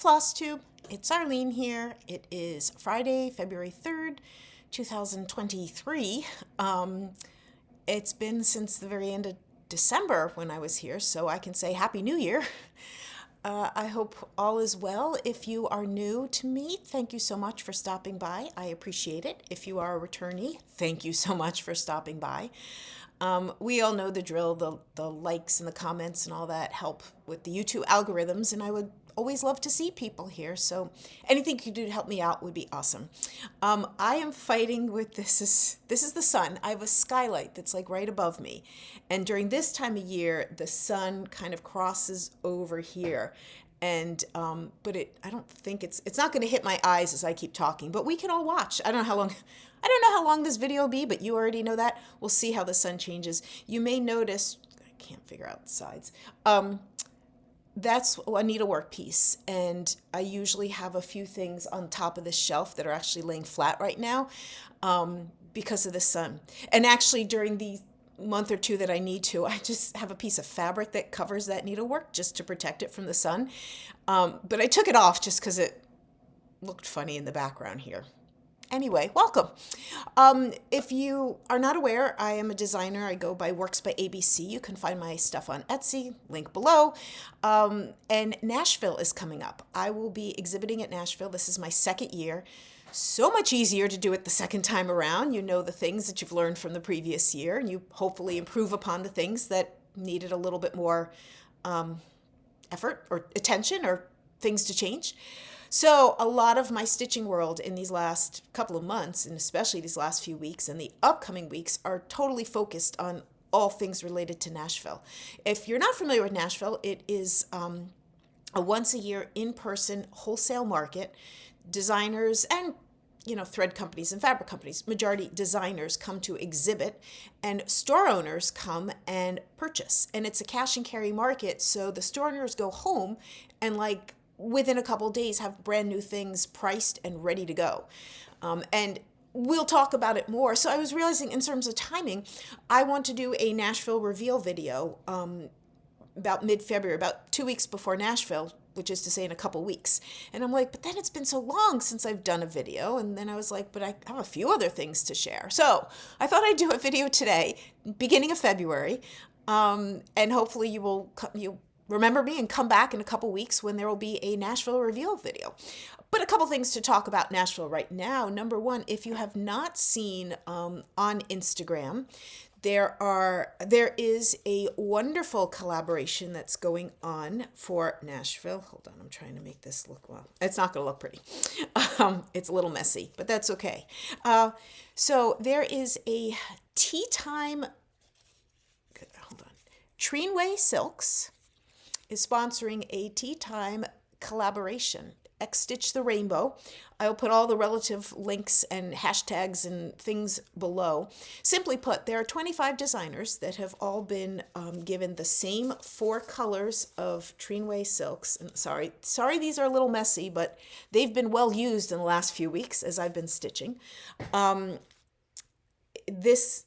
Flosstube, it's Arlene here. It is Friday, February 3rd, 2023. It's been since the very end of December when I was here, so I can say Happy New Year. I hope all is well. If you are new to me, thank you so much for stopping by. I appreciate it. If you are a returnee, thank you so much for stopping by. We all know the drill, the likes and the comments and all that help with the YouTube algorithms, and I would always love to see people here. So anything you could do to help me out would be awesome. I am fighting with this is the sun. I have a skylight that's like right above me. And during this time of year, the sun kind of crosses over here. And but I don't think it's not going to hit my eyes as I keep talking, but we can all watch. I don't know how long this video will be, but you already know that. We'll see how the sun changes. You may notice, I can't figure out the sides. That's a needlework piece, and I usually have a few things on top of this shelf that are actually laying flat right now because of the sun. And actually during the month or two that I need to, I just have a piece of fabric that covers that needlework just to protect it from the sun. But I took it off just because it looked funny in the background here. Anyway, welcome. If you are not aware, I am a designer. I go by Works by ABC. You can find my stuff on Etsy, link below. And Nashville is coming up. I will be exhibiting at Nashville. This is my second year. So much easier to do it the second time around. You know the things that you've learned from the previous year, and you hopefully improve upon the things that needed a little bit more effort or attention or things to change. So a lot of my stitching world in these last couple of months, and especially these last few weeks and the upcoming weeks, are totally focused on all things related to Nashville. If you're not familiar with Nashville, it is a once a year in-person wholesale market. Designers and thread companies and fabric companies, majority designers, come to exhibit, and store owners come and purchase. And it's a cash and carry market, so the store owners go home and within a couple of days have brand new things priced and ready to go. And we'll talk about it more. So I was realizing in terms of timing, I want to do a Nashville reveal video about mid-February, about 2 weeks before Nashville, which is to say in a couple weeks. And I'm like, but then it's been so long since I've done a video. And then I was like, but I have a few other things to share. So I thought I'd do a video today, beginning of February. And hopefully you remember me and come back in a couple weeks when there will be a Nashville reveal video. But a couple things to talk about Nashville right now. Number one, if you have not seen on Instagram, there is a wonderful collaboration that's going on for Nashville. Hold on, I'm trying to make this look well. It's not going to look pretty. It's a little messy, but that's okay. So there is a tea time. Hold on. Treenway Silks is sponsoring a tea time collaboration. X Stitch the Rainbow. I'll put all the relative links and hashtags and things below. Simply put, there are 25 designers that have all been given the same 4 colors of Treenway silks. And sorry, these are a little messy, but they've been well used in the last few weeks as I've been stitching. This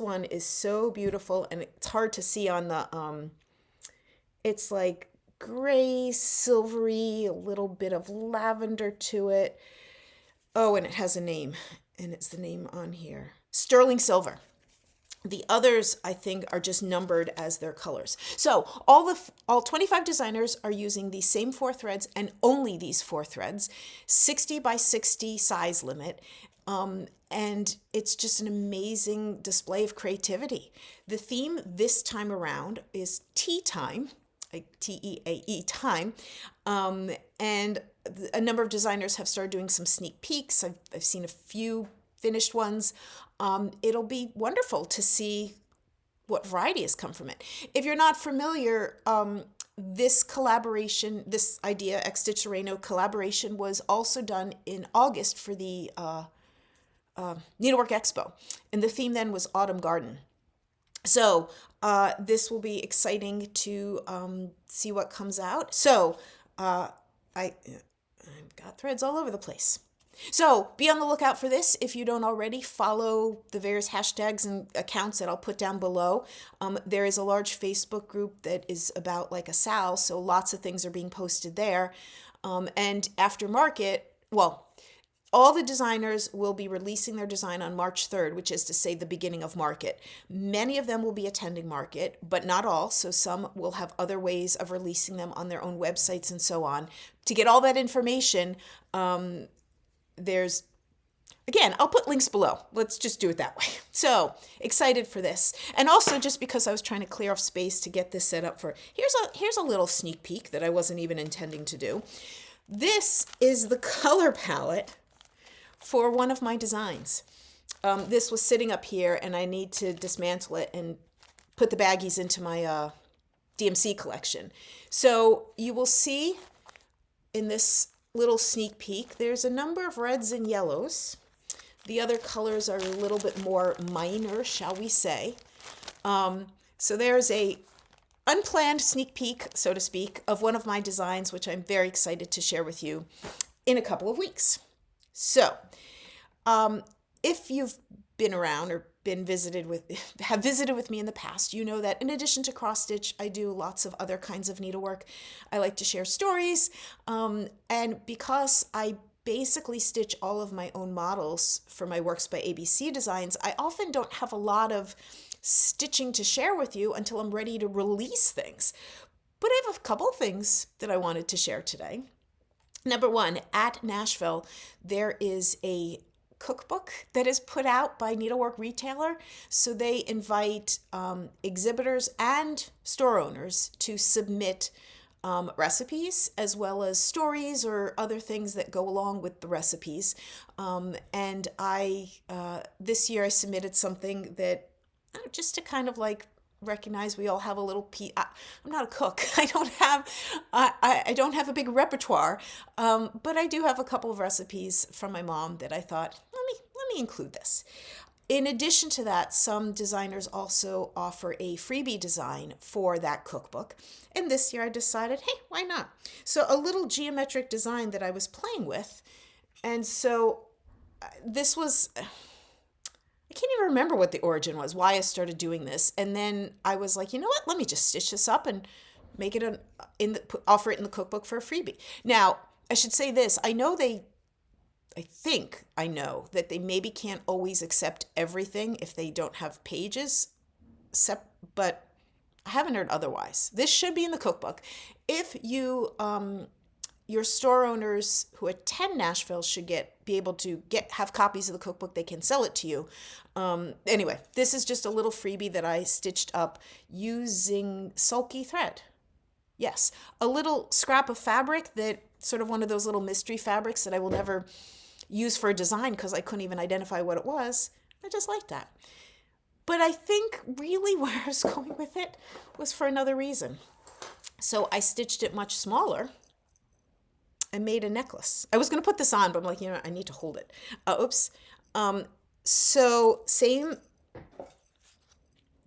one is so beautiful, and it's hard to see on the. It's like gray, silvery, a little bit of lavender to it. Oh, and it has a name, and it's the name on here. Sterling Silver. The others, I think, are just numbered as their colors. So all 25 designers are using these same 4 threads, and only these 4 threads, 60 by 60 size limit. And it's just an amazing display of creativity. The theme this time around is tea time. Like TEAE time, and a number of designers have started doing some sneak peeks. I've seen a few finished ones. It'll be wonderful to see what variety has come from it. If you're not familiar, this collaboration, this idea, X Stitch the Rainbow collaboration, was also done in August for the Needlework Expo, and the theme then was Autumn Garden. So this will be exciting to see what comes out. So I've got threads all over the place. So be on the lookout for this. If you don't already, follow the various hashtags and accounts that I'll put down below. There is a large Facebook group that is about like a SAL, so lots of things are being posted there. And after market, well, all the designers will be releasing their design on March 3rd, which is to say the beginning of market. Many of them will be attending market, but not all. So some will have other ways of releasing them on their own websites and so on. To get all that information, again, I'll put links below. Let's just do it that way. So excited for this. And also just because I was trying to clear off space to get this set up for, here's a little sneak peek that I wasn't even intending to do. This is the color palette for one of my designs. This was sitting up here and I need to dismantle it and put the baggies into my DMC collection. So you will see in this little sneak peek, there's a number of reds and yellows. The other colors are a little bit more minor, shall we say. So there's a unplanned sneak peek, so to speak, of one of my designs, which I'm very excited to share with you in a couple of weeks. So if you've been around or have visited with me in the past, you know that in addition to cross stitch, I do lots of other kinds of needlework. I like to share stories, and because I basically stitch all of my own models for my Works by ABC designs, I often don't have a lot of stitching to share with you until I'm ready to release things. But I have a couple of things that I wanted to share today. Number one, at Nashville, there is a cookbook that is put out by Needlework Retailer. So they invite exhibitors and store owners to submit recipes as well as stories or other things that go along with the recipes. And this year I submitted something that just to kind of like recognize we all have a little I'm not a cook. I don't have a big repertoire, but I do have a couple of recipes from my mom that I thought let me include this. In addition to that, some designers also offer a freebie design for that cookbook. And this year I decided, hey, why not? So a little geometric design that I was playing with. And so this was, I can't even remember what the origin was, why I started doing this. And then I was like, you know what? Let me just stitch this up and make it offer it in the cookbook for a freebie. Now, I should say this. I think I know that they maybe can't always accept everything if they don't have pages, but I haven't heard otherwise. This should be in the cookbook. If you, your store owners who attend Nashville should be able to have copies of the cookbook. They can sell it to you. Anyway, this is just a little freebie that I stitched up using sulky thread. Yes, a little scrap of fabric that sort of one of those little mystery fabrics that I will never use for a design because I couldn't even identify what it was. I just like that. But I think really where I was going with it was for another reason. So I stitched it much smaller and made a necklace. I was going to put this on, but I'm like, I need to hold it. Oops. So same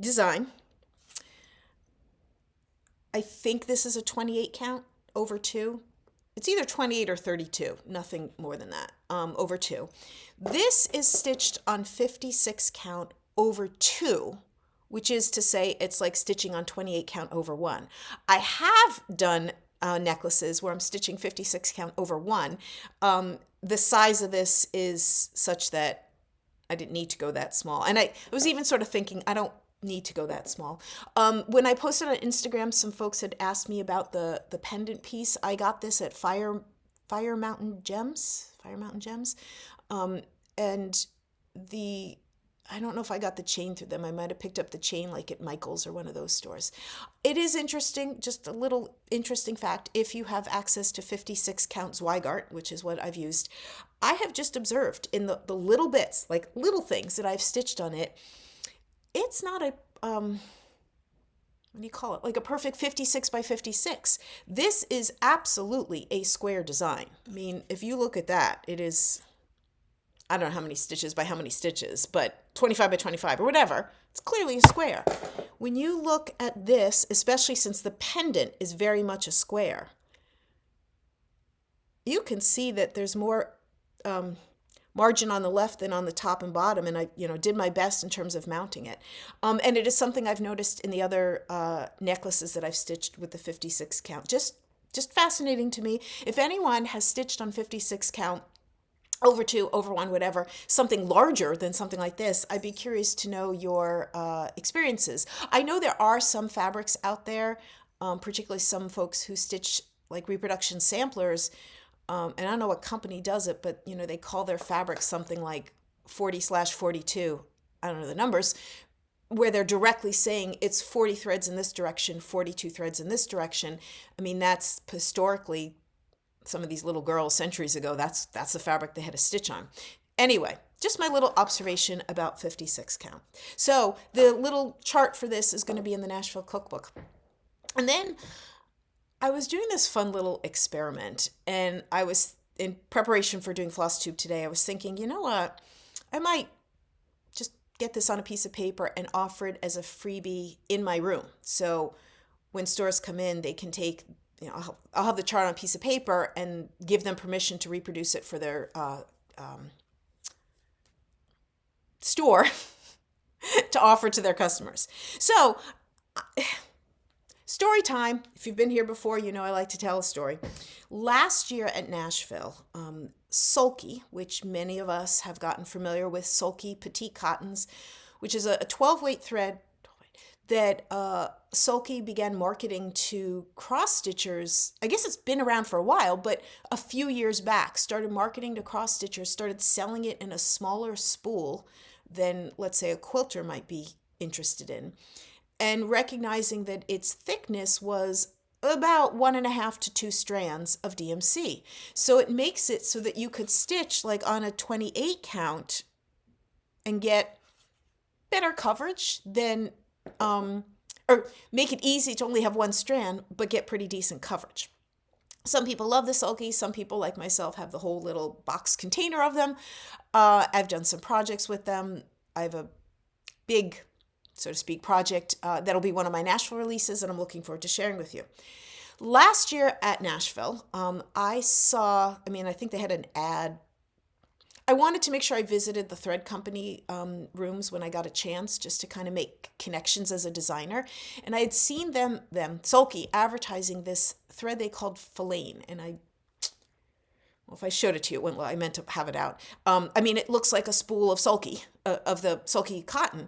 design. I think this is a 28 count over 2. It's either 28 or 32, nothing more than that, over 2. This is stitched on 56 count over 2, which is to say it's like stitching on 28 count over 1. I have done necklaces where I'm stitching 56 count over 1. The size of this is such that I didn't need to go that small. And I was even sort of thinking, I don't need to go that small. When I posted on Instagram, some folks had asked me about the pendant piece. I got this at Fire Mountain Gems. And I don't know if I got the chain through them. I might have picked up the chain like at Michael's or one of those stores. It is interesting, just a little interesting fact. If you have access to 56 count Zweigart, which is what I've used, I have just observed in the little bits, like little things that I've stitched on it, it's not a, what do you call it? Like a perfect 56 by 56. This is absolutely a square design. I mean, if you look at that, it is, I don't know how many stitches by how many stitches, but 25 by 25 or whatever. It's clearly a square. When you look at this, especially since the pendant is very much a square, you can see that there's more margin on the left than on the top and bottom, and I did my best in terms of mounting it. And it is something I've noticed in the other necklaces that I've stitched with the 56 count. Just just fascinating to me. If anyone has stitched on 56 count, over 2, over 1, whatever, something larger than something like this, I'd be curious to know your experiences. I know there are some fabrics out there, particularly some folks who stitch like reproduction samplers, and I don't know what company does it, but they call their fabric something like 40/42. I don't know the numbers, where they're directly saying it's 40 threads in this direction, 42 threads in this direction. I mean, that's historically, some of these little girls centuries ago, that's the fabric they had to stitch on. Anyway, just my little observation about 56 count. So the little chart for this is going to be in the Nashville Cookbook. And then I was doing this fun little experiment, and I was, in preparation for doing Flosstube today, I was thinking, you know what, I might just get this on a piece of paper and offer it as a freebie in my room. So when stores come in, they can take, I'll have the chart on a piece of paper and give them permission to reproduce it for their store to offer to their customers. So, story time. If you've been here before, I like to tell a story. Last year at Nashville, Sulky, which many of us have gotten familiar with, Sulky Petite Cottons, which is a 12-weight thread that Sulky began marketing to cross-stitchers. I guess it's been around for a while, but a few years back, started marketing to cross-stitchers, started selling it in a smaller spool than, let's say, a quilter might be interested in, and recognizing that its thickness was about 1.5 to 2 strands of DMC. So it makes it so that you could stitch like on a 28 count and get better coverage than or make it easy to only have 1 strand, but get pretty decent coverage. Some people love the Sulky. Some people, like myself, have the whole little box container of them. I've done some projects with them. I have a big, so to speak, project that'll be one of my Nashville releases, and I'm looking forward to sharing with you. Last year at Nashville, I think they had an ad. I wanted to make sure I visited the thread company rooms when I got a chance, just to kind of make connections as a designer. And I had seen them Sulky, advertising this thread they called Filane. And if I showed it to you, it wouldn't, I meant to have it out. It looks like a spool of Sulky, of the Sulky cotton.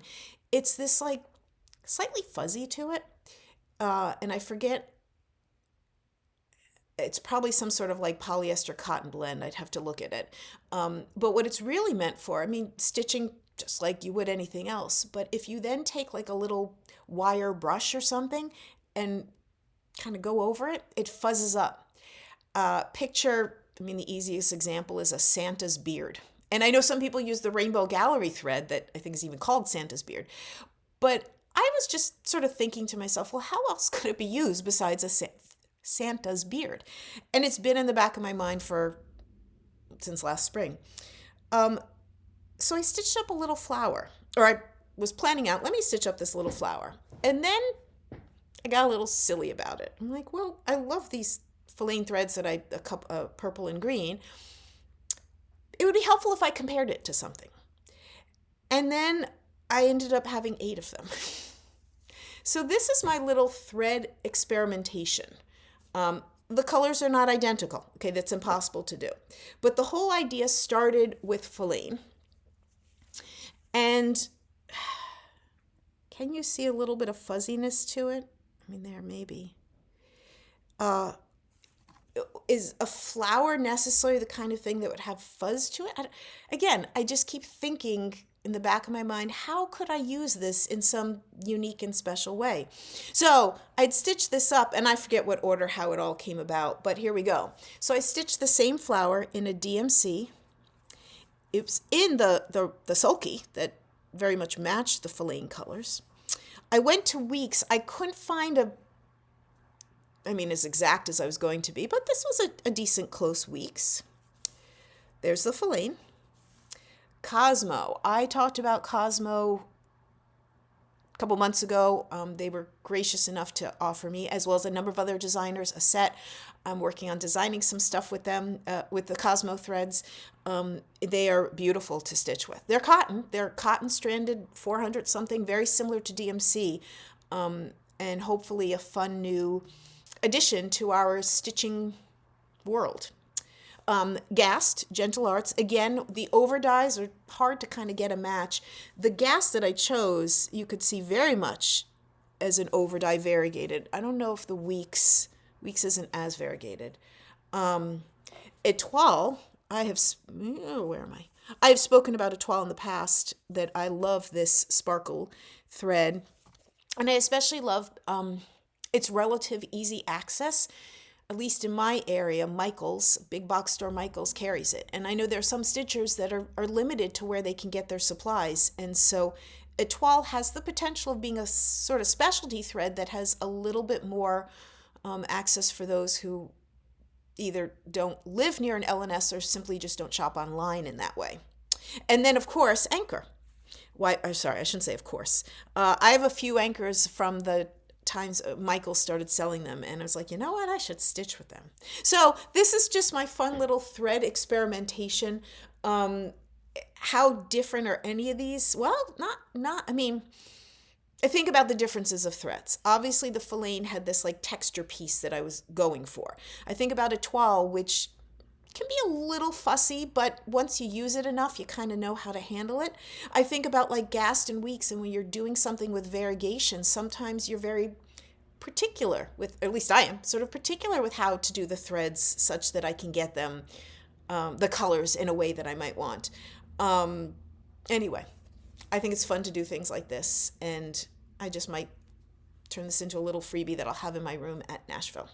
It's this like slightly fuzzy to it. And I forget, it's probably some sort of like polyester cotton blend. I'd have to look at it. But what it's really meant for, stitching just like you would anything else. But if you then take like a little wire brush or something and kind of go over it, it fuzzes up. The easiest example is a Santa's beard. And I know some people use the Rainbow Gallery thread that I think is even called Santa's beard. But I was just sort of thinking to myself, well, how else could it be used besides a Santa's beard? And it's been in the back of my mind since last spring. So I stitched up a little flower, or I was planning out, let me stitch up this little flower. And then I got a little silly about it. I'm like, well, I love these Filane threads that purple and green. It would be helpful if I compared it to something. And then I ended up having 8 of them. So this is my little thread experimentation. The colors are not identical. Okay, that's impossible to do. But the whole idea started with Filane. And can you see a little bit of fuzziness to it? There maybe. Is a flower necessarily the kind of thing that would have fuzz to it? I just keep thinking in the back of my mind, how could I use this in some unique and special way? So I'd stitched this up, and I forget what order, how it all came about, but here we go. So I stitched the same flower in a DMC. It was in the Sulky that very much matched the Filane colors. I went to weeks. I couldn't find as exact as I was going to be, but this was a decent close weeks. There's the Filane. Cosmo. I talked about Cosmo a couple months ago. They were gracious enough to offer me, as well as a number of other designers, a set. I'm working on designing some stuff with them, with the Cosmo threads. They are beautiful to stitch with. They're cotton. They're cotton stranded 400 something, very similar to DMC, and hopefully a fun new addition to our stitching world. Gast, Gentle Arts. Again, the over dyes are hard to kind of get a match. The Gast that I chose, you could see very much as an over dye variegated. I don't know if the Weeks isn't as variegated. Etoile, where am I? I have spoken about Etoile in the past, that I love this sparkle thread. And I especially love its relative easy access. At least in my area, Michael's, big box store Michael's carries it. And I know there are some stitchers that are limited to where they can get their supplies. And so Etoile has the potential of being a sort of specialty thread that has a little bit more access for those who either don't live near an LNS or simply just don't shop online in that way. And then, of course, Anchor. Sorry, I shouldn't say of course. I have a few anchors from the times Michael started selling them, and I was like, you know what, I should stitch with them. So this is just my fun little thread experimentation. How different are any of these? Well, I mean, I think about the differences of threads. Obviously the Filane had this like texture piece that I was going for. I think about Etoile, which can be a little fussy, but once you use it enough, you kind of know how to handle it. I think about like Gast and Weeks, and when you're doing something with variegation, sometimes you're very particular with, at least I am, sort of particular with how to do the threads such that I can get them, the colors in a way that I might want. Anyway, I think it's fun to do things like this, and I just might turn this into a little freebie that I'll have in my room at Nashville.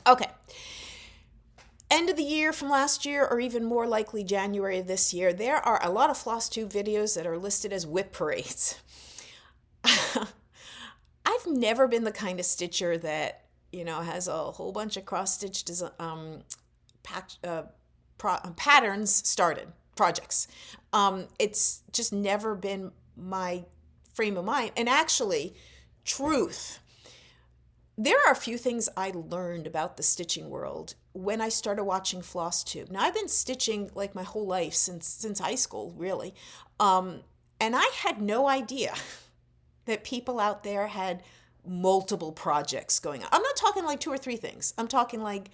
Okay. End of the year from last year, or even more likely January of this year, there are a lot of Flosstube videos that are listed as WIP parades. I've never been the kind of stitcher that, has a whole bunch of cross-stitch patterns started, projects. It's just never been my frame of mind. And actually, truth, there are a few things I learned about the stitching world when I started watching Flosstube. Now, I've been stitching like my whole life since high school, really. And I had no idea that people out there had multiple projects going on. I'm not talking like 2 or 3 things. I'm talking like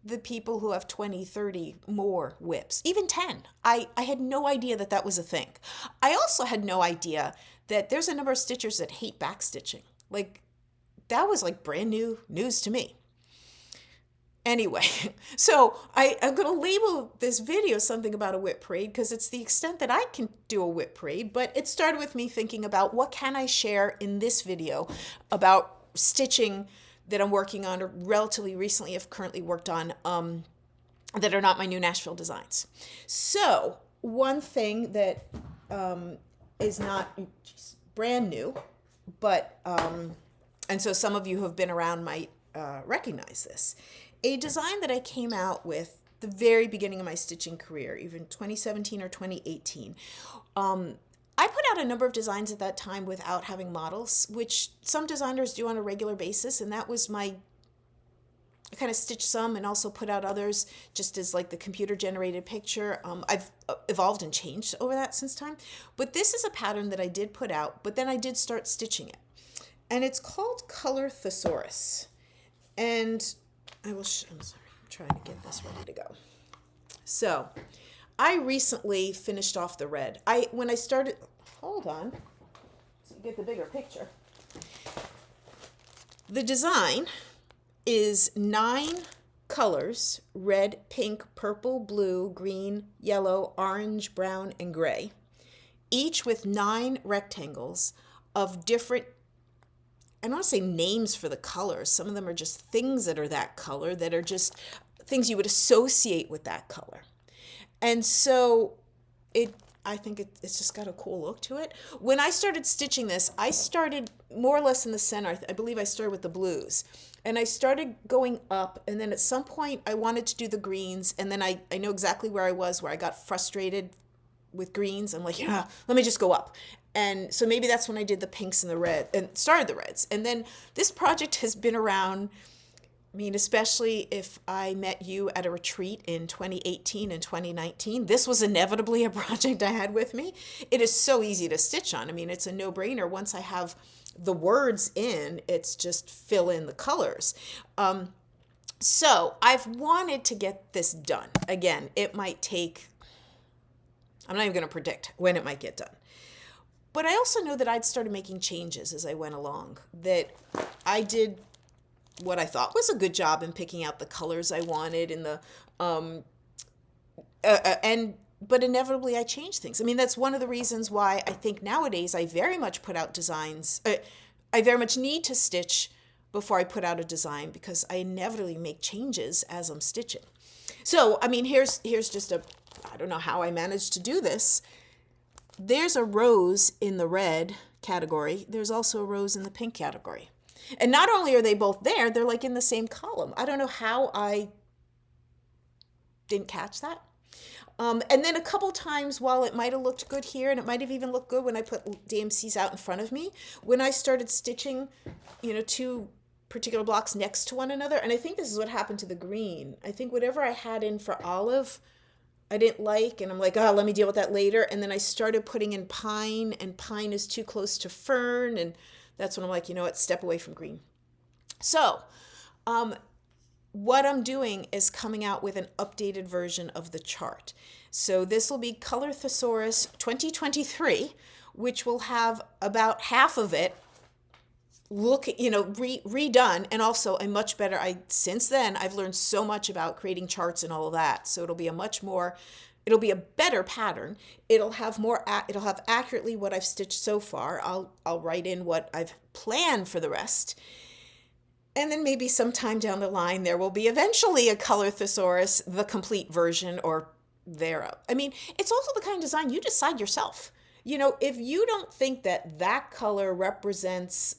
the people who have 20, 30 more WIPs, even 10. I had no idea that that was a thing. I also had no idea that there's a number of stitchers that hate backstitching. Like, that was like brand new news to me. Anyway, so I'm going to label this video something about a WIP parade because it's the extent that I can do a WIP parade, but it started with me thinking about what can I share in this video about stitching that I'm working on, or relatively recently have currently worked on, that are not my new Nashville designs. So one thing that is not brand new, but, and so some of you who have been around might recognize this. A design that I came out with the very beginning of my stitching career, even 2017 or 2018. I put out a number of designs at that time without having models, which some designers do on a regular basis, and that was I kind of stitched some and also put out others just as like the computer generated picture. I've evolved and changed over that since time, but this is a pattern that I did put out, but then I did start stitching it, and it's called Color Thesaurus. And I'm trying to get this ready to go. So I recently finished off the red. When I started, hold on, so you get the bigger picture. The design is 9 colors: red, pink, purple, blue, green, yellow, orange, brown, and gray, each with 9 rectangles of different, I don't want to say names for the colors. Some of them are just things that are that color, that are just things you would associate with that color. And so I think it's just got a cool look to it. When I started stitching this, I started more or less in the center. I believe I started with the blues. And I started going up, and then at some point I wanted to do the greens, and then I know exactly where I was, where I got frustrated with greens. I'm like, yeah, let me just go up. And so maybe that's when I did the pinks and the red and started the reds. And then this project has been around I mean, especially if I met you at a retreat in 2018 and 2019, this was inevitably a project I had with me. It is so easy to stitch on. I mean, it's a no-brainer. Once I have the words in, it's just fill in the colors. So I've wanted to get this done. Again, it might take, I'm not even going to predict when it might get done. But I also know that I'd started making changes as I went along, that I did what I thought was a good job in picking out the colors I wanted and but inevitably I changed things. I mean, that's one of the reasons why I think nowadays I very much put out designs. I very much need to stitch before I put out a design because I inevitably make changes as I'm stitching. So, I mean, here's just I don't know how I managed to do this. There's a rose in the red category. There's also a rose in the pink category. And not only are they both there, they're like in the same column. I don't know how I didn't catch that. And then a couple times, while it might have looked good here, and it might have even looked good when I put DMCs out in front of me, when I started stitching, two particular blocks next to one another, and I think this is what happened to the green. I think whatever I had in for olive, I didn't like, and I'm like, oh, let me deal with that later. And then I started putting in pine, and pine is too close to fern, and that's when I'm like, you know what, step away from green. So what I'm doing is coming out with an updated version of the chart. So this will be Color Thesaurus 2023, which will have about half of it redone, and also a much better, since then I've learned so much about creating charts and all of that. So it'll be a better pattern. It'll have accurately what I've stitched so far. I'll write in what I've planned for the rest. And then maybe sometime down the line, there will be eventually a Color Thesaurus, the complete version or thereof. I mean, it's also the kind of design you decide yourself. If you don't think that color represents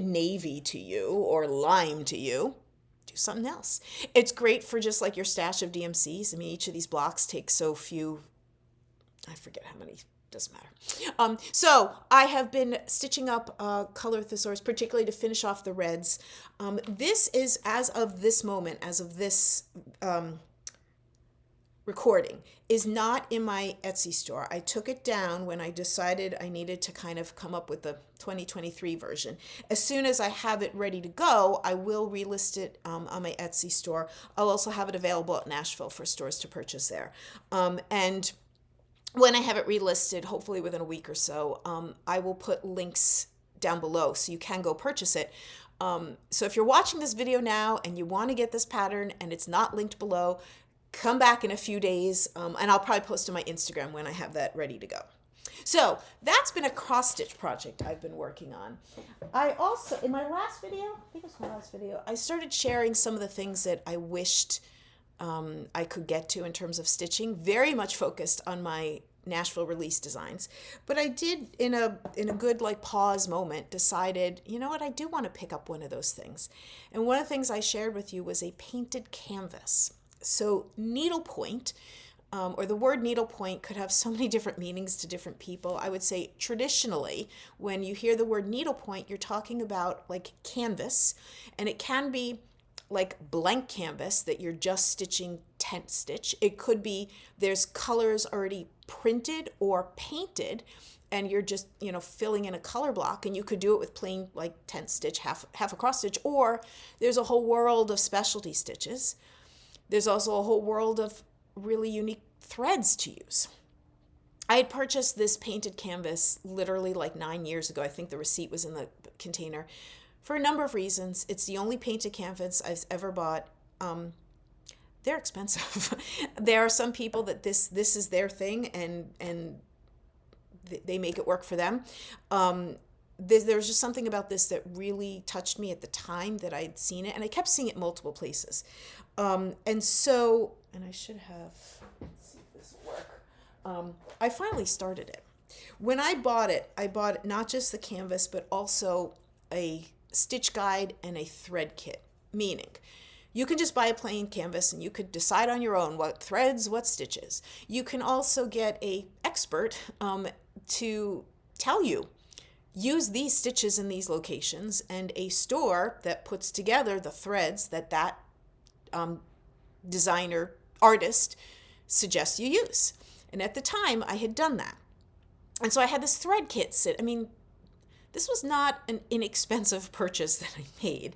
navy to you or lime to you, do something else. It's great for just like your stash of DMCs. I mean, each of these blocks takes so few, I forget how many, doesn't matter. So I have been stitching up Color Thesaurus, particularly to finish off the reds. This is, as of this moment, as of this recording, is not in my Etsy store. I took it down when I decided I needed to kind of come up with the 2023 version. As soon as I have it ready to go, I will relist it on my Etsy store. I'll also have it available at Nashville for stores to purchase there. And when I have it relisted, hopefully within a week or so, I will put links down below so you can go purchase it. So if you're watching this video now and you want to get this pattern and it's not linked below, come back in a few days, and I'll probably post to my Instagram when I have that ready to go. So that's been a cross-stitch project I've been working on. I also, in my last video, I think it was my last video, I started sharing some of the things that I wished I could get to in terms of stitching, very much focused on my Nashville release designs. But I did, in a good pause moment, decided, you know what, I do want to pick up one of those things. And one of the things I shared with you was a painted canvas. So needlepoint, or the word needlepoint, could have so many different meanings to different people. I would say traditionally, when you hear the word needlepoint, you're talking about canvas, and it can be like blank canvas that you're just stitching tent stitch. It could be there's colors already printed or painted, and you're just filling in a color block, and you could do it with plain tent stitch, half a cross stitch, or there's a whole world of specialty stitches. There's also a whole world of really unique threads to use. I had purchased this painted canvas literally 9 years ago. I think the receipt was in the container, for a number of reasons. It's the only painted canvas I've ever bought. They're expensive. There are some people that this is their thing, and they make it work for them. There's just something about this that really touched me at the time that I'd seen it, and I kept seeing it multiple places. And I should have, let's see if this will work. I finally started it. When I bought it not just the canvas, but also a stitch guide and a thread kit, meaning you can just buy a plain canvas and you could decide on your own what threads, what stitches. You can also get a expert to tell you use these stitches in these locations, and a store that puts together the threads that designer artist suggests you use. And at the time I had done that. And so I had this thread kit this was not an inexpensive purchase that I made.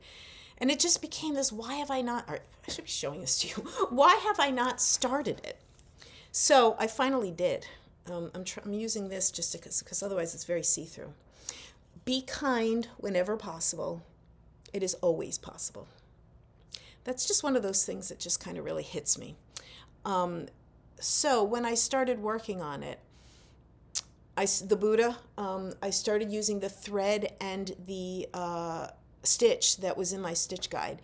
And it just became this, why have I not, or I should be showing this to you, why have I not started it? So I finally did. I'm using this just because otherwise it's very see-through. Be kind whenever possible. It is always possible. That's just one of those things that just kind of really hits me. So when I started working on it, the Buddha, I started using the thread and the stitch that was in my stitch guide.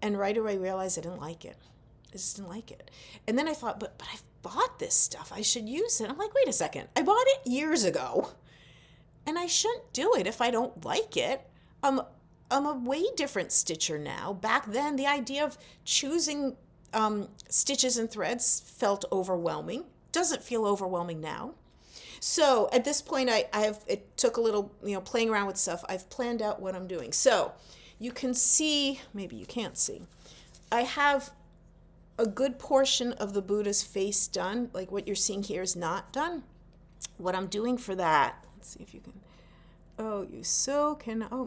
And right away I realized I didn't like it. I just didn't like it. And then I thought, but I've bought this stuff. I should use it. I'm like, wait a second. I bought it years ago. And I shouldn't do it if I don't like it. I'm a way different stitcher now. Back then, the idea of choosing stitches and threads felt overwhelming. Doesn't feel overwhelming now. So at this point, it took a little, playing around with stuff. I've planned out what I'm doing. So you can see, maybe you can't see, I have a good portion of the Buddha's face done. Like what you're seeing here is not done. What I'm doing for that, let's see if you can,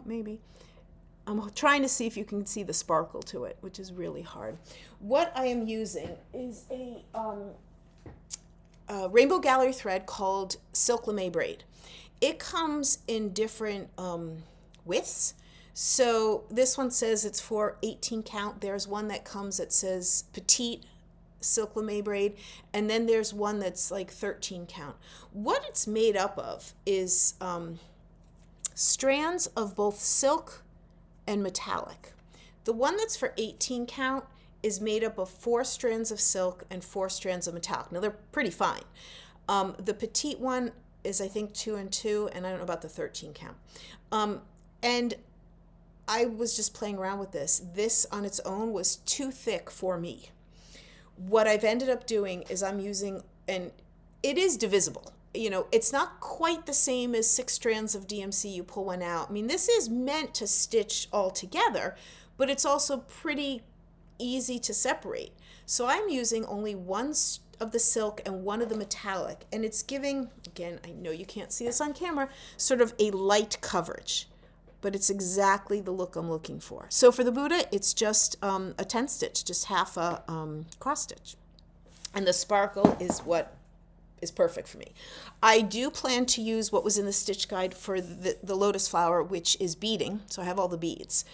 maybe. I'm trying to see if you can see the sparkle to it, which is really hard. What I am using is a Rainbow Gallery thread called Silk Lame Braid. It comes in different widths. So this one says it's for 18 count. There's one that comes that says petite Silk Lame Braid, and then there's one that's like 13 count. What it's made up of is strands of both silk and metallic. The one that's for 18 count is made up of 4 strands of silk and 4 strands of metallic. Now they're pretty fine. The petite one is I think 2 and 2, and I don't know about the 13 count. And I was just playing around with this. This on its own was too thick for me. What I've ended up doing is I'm using, and it is divisible. It's not quite the same as 6 strands of DMC. You pull one out. This is meant to stitch all together, but it's also pretty easy to separate. So I'm using only one of the silk and one of the metallic, and it's giving, again, I know you can't see this on camera, sort of a light coverage, but it's exactly the look I'm looking for. So for the Buddha, it's just a 10 stitch, just half a cross stitch. And the sparkle is what is perfect for me. I do plan to use what was in the stitch guide for the lotus flower, which is beading. So I have all the beads.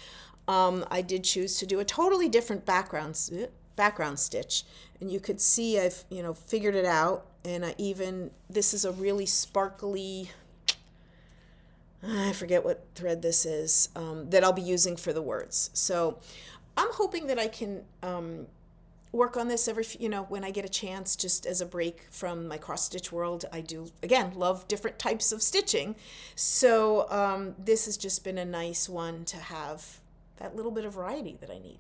I did choose to do a totally different background stitch, and you could see I've figured it out. And this is a really sparkly, I forget what thread this is, that I'll be using for the words. So I'm hoping that I can work on this when I get a chance, just as a break from my cross stitch world. I do, again, love different types of stitching. So this has just been a nice one to have that little bit of variety that I need.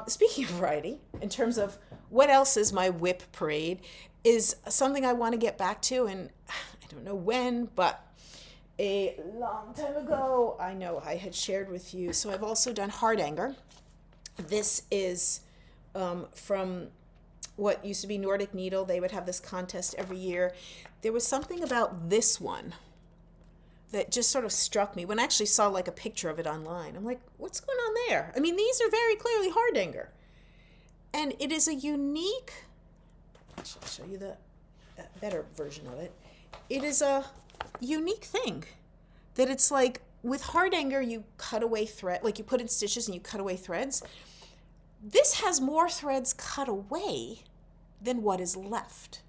Speaking of variety, in terms of what else is my WIP Parade, is something I want to get back to, and I don't know when, but a long time ago, I know I had shared with you. So I've also done hardanger. This is from what used to be Nordic Needle. They would have this contest every year. There was something about this one that just sort of struck me when I actually saw like a picture of it online. I'm like, what's going on there? These are very clearly hardanger. And it is a unique, I'll show you the better version of it. It is a unique thing that it's like with hardanger, you cut away thread, like you put in stitches and you cut away threads. This has more threads cut away than what is left.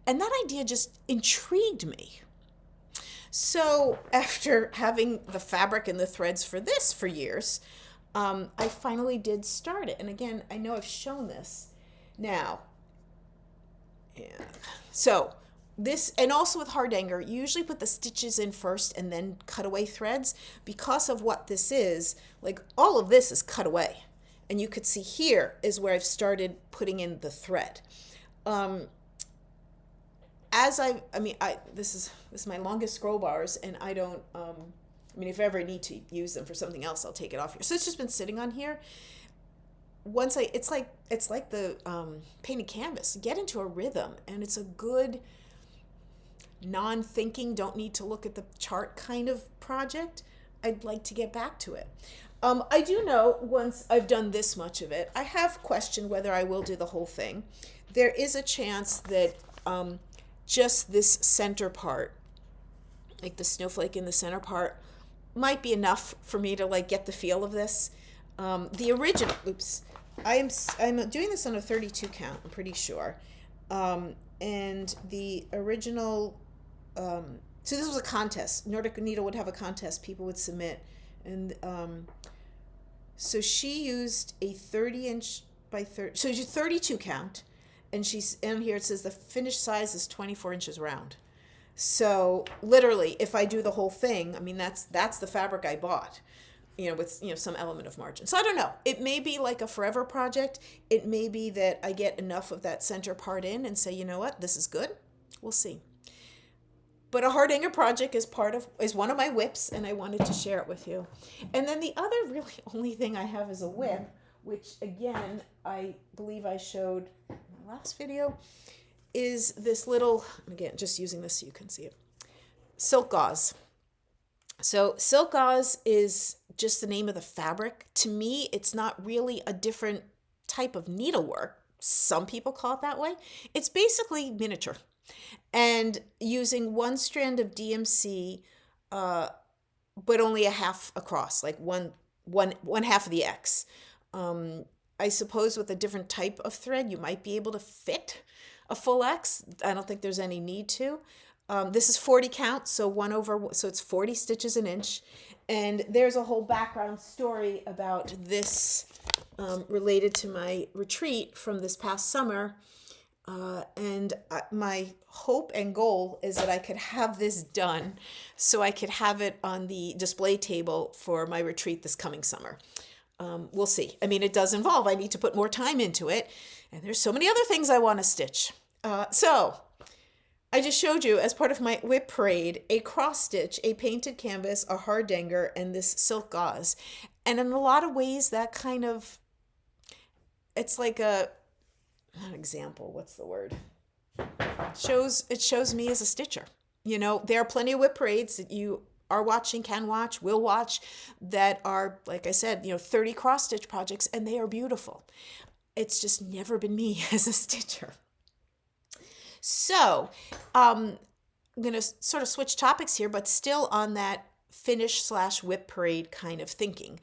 And that idea just intrigued me. So after having the fabric and the threads for this for years, I finally did start it. And again, I know I've shown this now. Yeah. So this, and also with hardanger, you usually put the stitches in first and then cut away threads. Because of what this is, like all of this is cut away. And you could see here is where I've started putting in the thread. this is my longest scroll bars, and I don't, if I ever need to use them for something else, I'll take it off here. So it's just been sitting on here. It's like the painted canvas. Get into a rhythm, and it's a good non-thinking, don't need to look at the chart kind of project. I'd like to get back to it. I do know once I've done this much of it, I have questioned whether I will do the whole thing. There is a chance that just this center part, like the snowflake in the center part, might be enough for me to like get the feel of this. The original, I'm doing this on a 32 count, I'm pretty sure. And the original, so this was a contest. Nordic Needle would have a contest, people would submit. And so she used a 30-inch by 30, so she used 32 count. And here it says the finished size is 24 inches round. So literally, if I do the whole thing, that's the fabric I bought, with some element of margin. So I don't know. It may be like a forever project. It may be that I get enough of that center part in and say, you know what, this is good. We'll see. But a hard hanger project is one of my WIPs, and I wanted to share it with you. And then the other really only thing I have is a WIP, which again I believe I showed in my last video, is this little, again, just using this so you can see it, silk gauze. So silk gauze is just the name of the fabric. To me, it's not really a different type of needlework. Some people call it that way. It's basically miniature. And using one strand of DMC, but only a half across, like one half of the X. I suppose with a different type of thread, you might be able to fit a full X. I don't think there's any need to. This is 40 count, so it's 40 stitches an inch. And there's a whole background story about this related to my retreat from this past summer. And my hope and goal is that I could have this done so I could have it on the display table for my retreat this coming summer. We'll see. It does involve, I need to put more time into it, and there's so many other things I want to stitch. So I just showed you, as part of my WIP Parade, a cross stitch, a painted canvas, a hard danger, and this silk gauze. And in a lot of ways, that kind of, it's like not an example, what's the word? It shows me as a stitcher. There are plenty of WIP Parades that you are watching, can watch, will watch, that are, like I said, 30 cross stitch projects, and they are beautiful. It's just never been me as a stitcher. So I'm going to sort of switch topics here, but still on that finish/WIP Parade kind of thinking.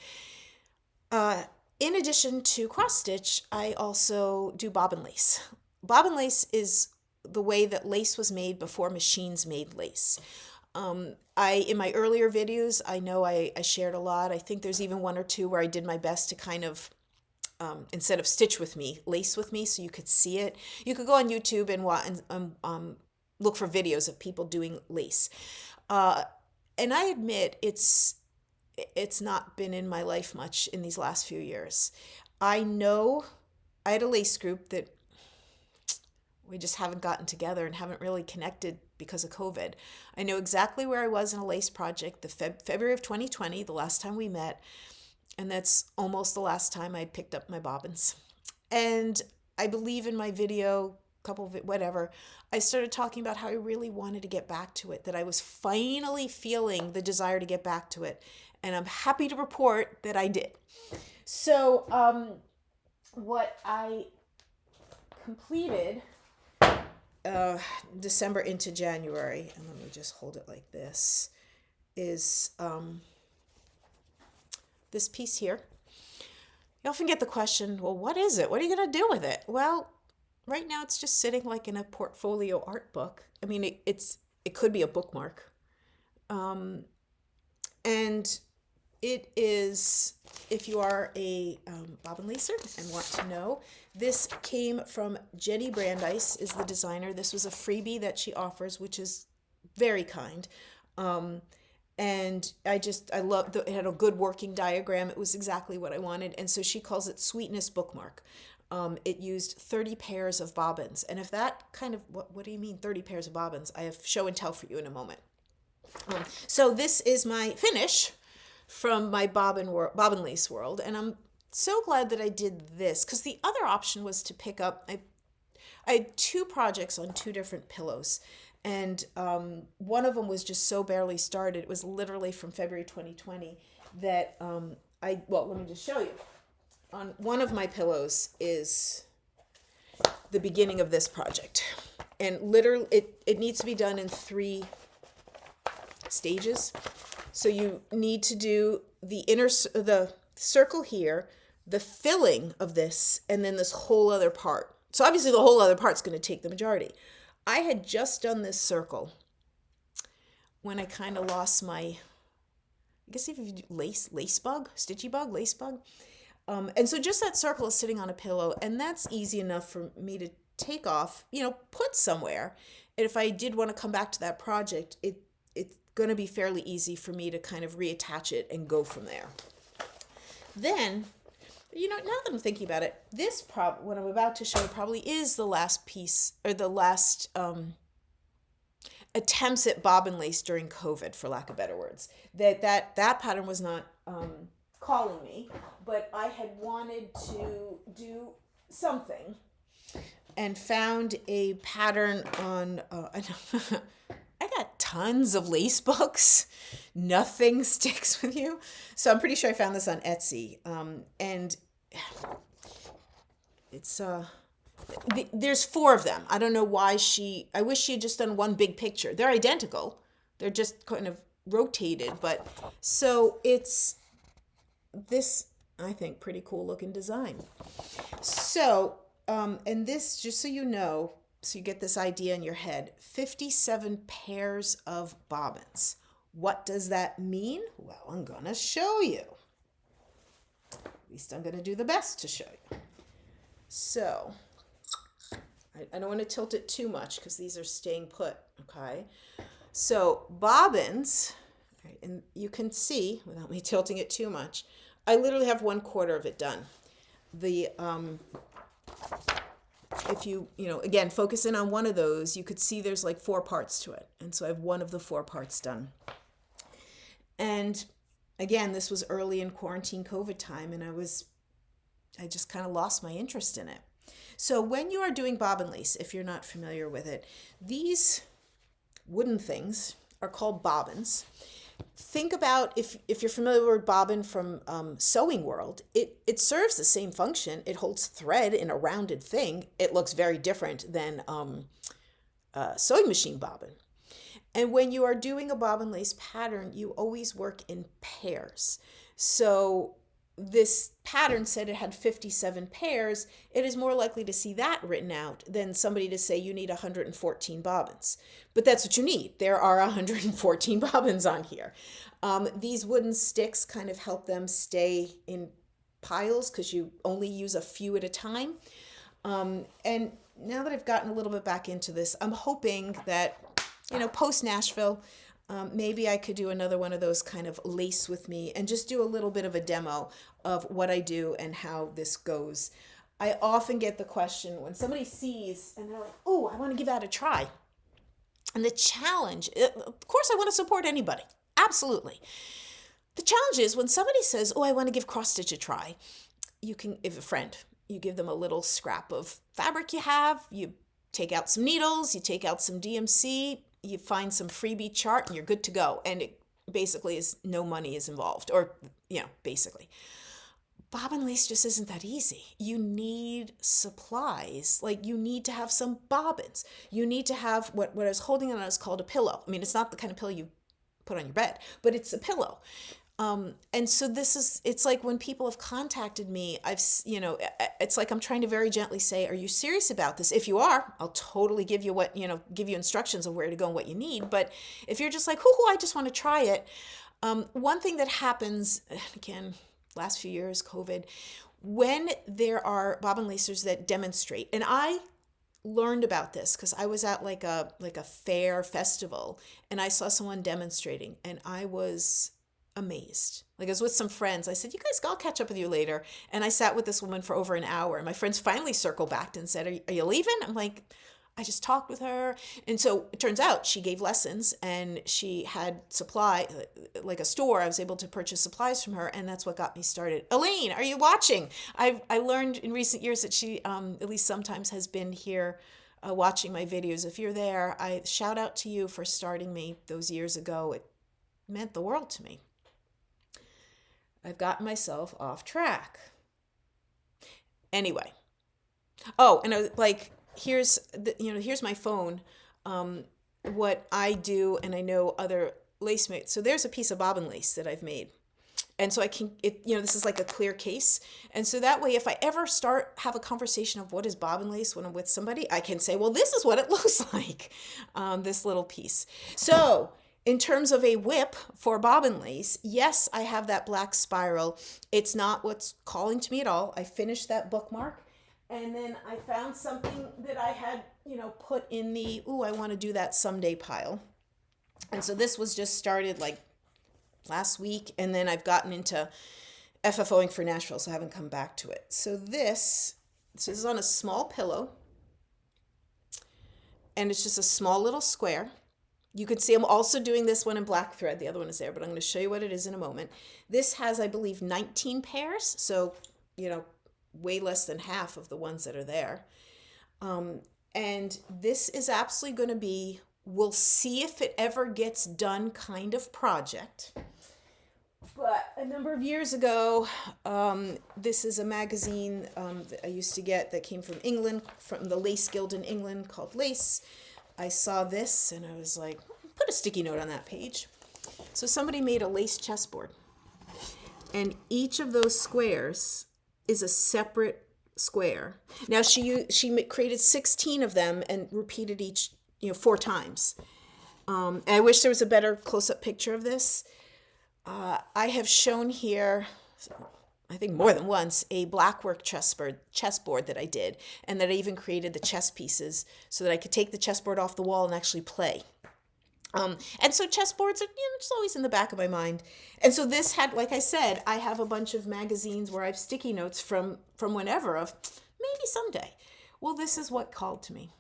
In addition to cross stitch, I also do bobbin lace. Bobbin lace is the way that lace was made before machines made lace. In my earlier videos, I know I shared a lot. I think there's even one or two where I did my best to kind of, instead of stitch with me, lace with me, so you could see it. You could go on YouTube and look for videos of people doing lace. And I admit it's not been in my life much in these last few years. I know I had a lace group that we just haven't gotten together and haven't really connected because of COVID. I know exactly where I was in a lace project, February of 2020, the last time we met. And that's almost the last time I picked up my bobbins. And I believe in my video, I started talking about how I really wanted to get back to it, that I was finally feeling the desire to get back to it. And I'm happy to report that I did. So what I completed December into January, and let me just hold it like this, is this piece here. You often get the question, well, what is it? What are you going to do with it? Well, right now it's just sitting like in a portfolio art book. It could be a bookmark. And it is, if you are a bobbin lacer and want to know, this came from Jenny Brandeis, is the designer. This was a freebie that she offers, which is very kind. And I loved it. Had a good working diagram. It was exactly what I wanted. And so she calls it Sweetness Bookmark. it used 30 pairs of bobbins. And if that kind of, what do you mean 30 pairs of bobbins? I have show and tell for you in a moment. So this is my finish from my bobbin lace world. And I'm so glad that I did this, because the other option was to pick up, I had two projects on two different pillows. And one of them was just so barely started. It was literally from February 2020 that let me just show you. On one of my pillows is the beginning of this project. And literally, it needs to be done in 3 stages. So you need to do the circle here, the filling of this, and then this whole other part. So obviously the whole other part's going to take the majority. I had just done this circle when I kind of lost my, I guess if you do lace bug, stitchy bug, lace bug. And so just that circle is sitting on a pillow, and that's easy enough for me to take off, put somewhere. And if I did want to come back to that project, it's going to be fairly easy for me to kind of reattach it and go from there. Then, now that I'm thinking about it, what I'm about to show probably is the last piece, or the last attempts at bobbin lace during COVID, for lack of better words. That pattern was not calling me, but I had wanted to do something and found a pattern on, I got tons of lace books. Nothing sticks with you. So I'm pretty sure I found this on Etsy. And it's, there's 4 of them. I don't know why I wish she had just done one big picture. They're identical. They're just kind of rotated, but so it's this, I think, pretty cool looking design. So, and this, just so you know, so you get this idea in your head, 57 pairs of bobbins. What does that mean? Well, I'm going to show you. At least I'm going to do the best to show you. So, I don't want to tilt it too much because these are staying put, okay? So, bobbins, right, and you can see, without me tilting it too much, I literally have 1/4 of it done. If you again, focus in on one of those, you could see there's like 4 parts to it. And so I have one of the 4 parts done. And again, this was early in quarantine COVID time, and I just kind of lost my interest in it. So when you are doing bobbin lace, if you're not familiar with it, these wooden things are called bobbins. Think about, if you're familiar with bobbin from Sewing World, it serves the same function. It holds thread in a rounded thing. It looks very different than sewing machine bobbin. And when you are doing a bobbin lace pattern, you always work in pairs. So this pattern said it had 57 pairs. It is more likely to see that written out than somebody to say you need 114 bobbins. But that's what you need. There are 114 bobbins on here. These wooden sticks kind of help them stay in piles because you only use a few at a time. And now that I've gotten a little bit back into this, I'm hoping that, post Nashville, maybe I could do another one of those kind of lace with me and just do a little bit of a demo of what I do and how this goes. I often get the question when somebody sees and they're like, oh, I want to give that a try. And the challenge, of course, I want to support anybody. Absolutely. The challenge is when somebody says, oh, I want to give cross stitch a try, if a friend, you give them a little scrap of fabric you have, you take out some needles, you take out some DMC, you find some freebie chart, and you're good to go. And it basically is no money is involved, or, basically. Bobbin lace just isn't that easy. You need supplies. Like, you need to have some bobbins. You need to have what I was holding on is called a pillow. I mean, it's not the kind of pillow you put on your bed, but it's a pillow. And so it's like when people have contacted me, it's like I'm trying to very gently say, are you serious about this? If you are, I'll totally give you instructions of where to go and what you need. But if you're just like, I just want to try it. One thing that happens, again, last few years, COVID, when there are bobbin lacers that demonstrate, and I learned about this because I was at like a fair festival and I saw someone demonstrating and I was amazed. Like I was with some friends. I said, you guys, I'll catch up with you later. And I sat with this woman for over an hour. And my friends finally circled back and said, are you leaving? I'm like, I just talked with her. And so it turns out she gave lessons and she had supply, like a store. I was able to purchase supplies from her. And that's what got me started. Elaine, are you watching? I learned in recent years that she, at least sometimes, has been here watching my videos. If you're there, I shout out to you for starting me those years ago. It meant the world to me. I've gotten myself off track. Anyway. Oh, and I was like, here's my phone. What I do, and I know other lace mates. So there's a piece of bobbin lace that I've made. And so this is like a clear case. And so that way, if I ever have a conversation of what is bobbin lace when I'm with somebody, I can say, well, this is what it looks like, this little piece. So in terms of a WIP for bobbin lace, yes, I have that black spiral. It's not what's calling to me at all. I finished that bookmark, and then I found something that I had, put in the, I want to do that someday pile. And so this was just started like last week, and then I've gotten into FFOing for Nashville, so I haven't come back to it. So this is on a small pillow, and it's just a small little square. You can see I'm also doing this one in black thread. The other one is there, but I'm going to show you what it is in a moment. This has, I believe, 19 pairs. So, way less than half of the ones that are there. And this is absolutely going to be, we'll see if it ever gets done kind of project. But a number of years ago, this is a magazine that I used to get that came from England, from the Lace Guild in England called Lace. I saw this and I was like, put a sticky note on that page. So somebody made a lace chessboard. And each of those squares is a separate square. Now she created 16 of them and repeated each 4 times. And I wish there was a better close-up picture of this. I have shown here, I think more than once, a blackwork chessboard that I did, and that I even created the chess pieces so that I could take the chessboard off the wall and actually play. And so chessboards are just always in the back of my mind. And so this had, like I said, I have a bunch of magazines where I have sticky notes from whenever of maybe someday. Well, this is what called to me.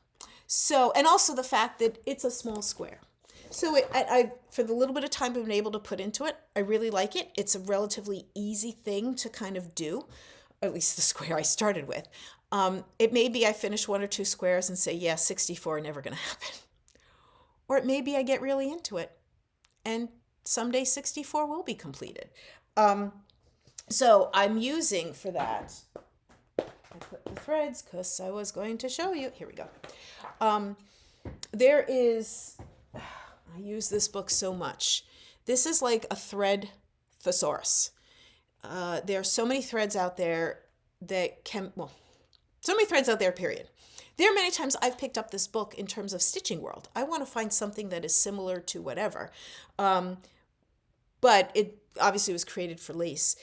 So, and also the fact that it's a small square. So I for the little bit of time I've been able to put into it, I really like it. It's a relatively easy thing to kind of do, or at least the square I started with. It may be I finish 1 or 2 squares and say, yeah, 64 never going to happen. Or it may be I get really into it and someday 64 will be completed. So I'm using for that, I put the threads because I was going to show you. Here we go. There is... I use this book so much. This is like a thread thesaurus. There are so many threads out there so many threads out there, period. There are many times I've picked up this book in terms of stitching world. I want to find something that is similar to whatever. But it obviously was created for lace.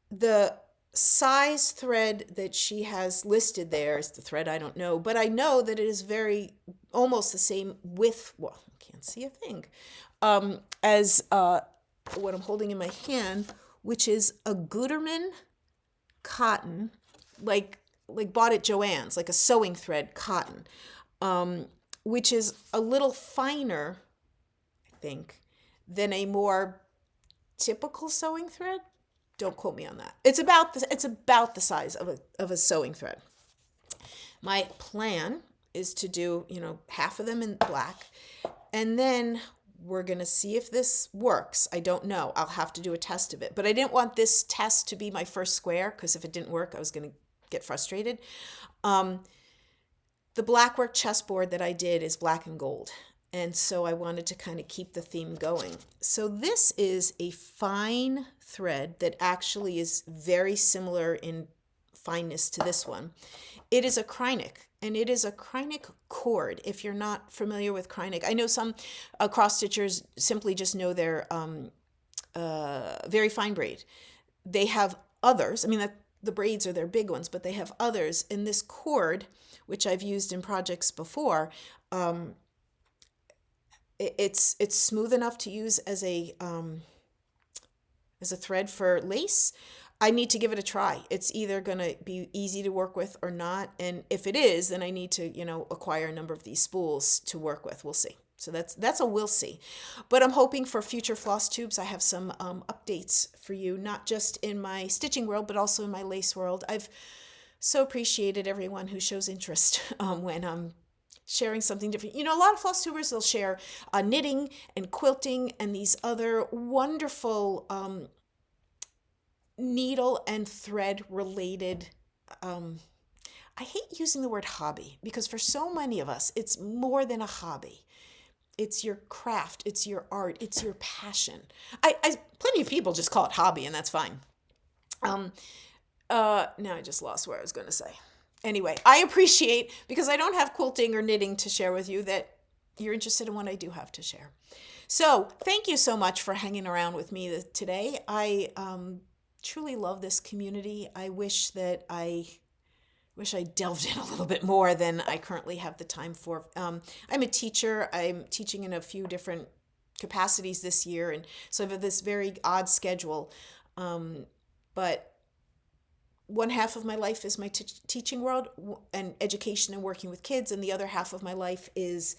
The size thread that she has listed there is the thread I don't know, but I know that it is almost the same width. Well, I can't see a thing, as what I'm holding in my hand, which is a Gutermann cotton, like bought at Joann's, like a sewing thread cotton, which is a little finer, I think, than a more typical sewing thread. Don't quote me on that. It's about the size of a sewing thread. My plan is to do, half of them in black, and then we're going to see if this works. I don't know. I'll have to do a test of it. But I didn't want this test to be my first square, because if it didn't work, I was going to get frustrated. The blackwork chessboard that I did is black and gold. And so I wanted to kind of keep the theme going. So this is a fine thread that actually is very similar in fineness to this one. It is a Kreinik, and it is a Kreinik cord. If you're not familiar with Kreinik, I know some cross stitchers simply just know their very fine braid. They have others. I mean, the braids are their big ones, but they have others. And this cord, which I've used in projects before, it's smooth enough to use as a as a thread for lace, I need to give it a try. It's either going to be easy to work with or not. And if it is, then I need to, acquire a number of these spools to work with. We'll see. So that's a we'll see. But I'm hoping for future floss tubes, I have some updates for you, not just in my stitching world, but also in my lace world. I've so appreciated everyone who shows interest when I'm sharing something different. A lot of floss tubers, they'll share knitting and quilting and these other wonderful needle and thread related. I hate using the word hobby because for so many of us, it's more than a hobby. It's your craft, it's your art, it's your passion. Plenty of people just call it hobby, and that's fine. Now I just lost where I was going to say. Anyway, I appreciate, because I don't have quilting or knitting to share with you, that you're interested in what I do have to share. So thank you so much for hanging around with me today. I truly love this community. I wish I delved in a little bit more than I currently have the time for. I'm a teacher. I'm teaching in a few different capacities this year, and so I have this very odd schedule. But one half of my life is my teaching world and education and working with kids, and the other half of my life is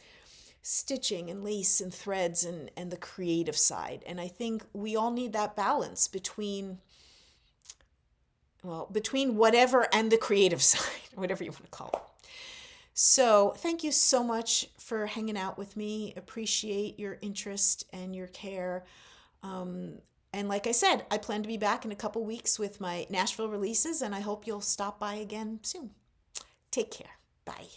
stitching and lace and threads and the creative side. And I think we all need that balance between whatever and the creative side, whatever you want to call it. So thank you so much for hanging out with me. Appreciate your interest and your care. And like I said, I plan to be back in a couple weeks with my Nashville releases, and I hope you'll stop by again soon. Take care. Bye.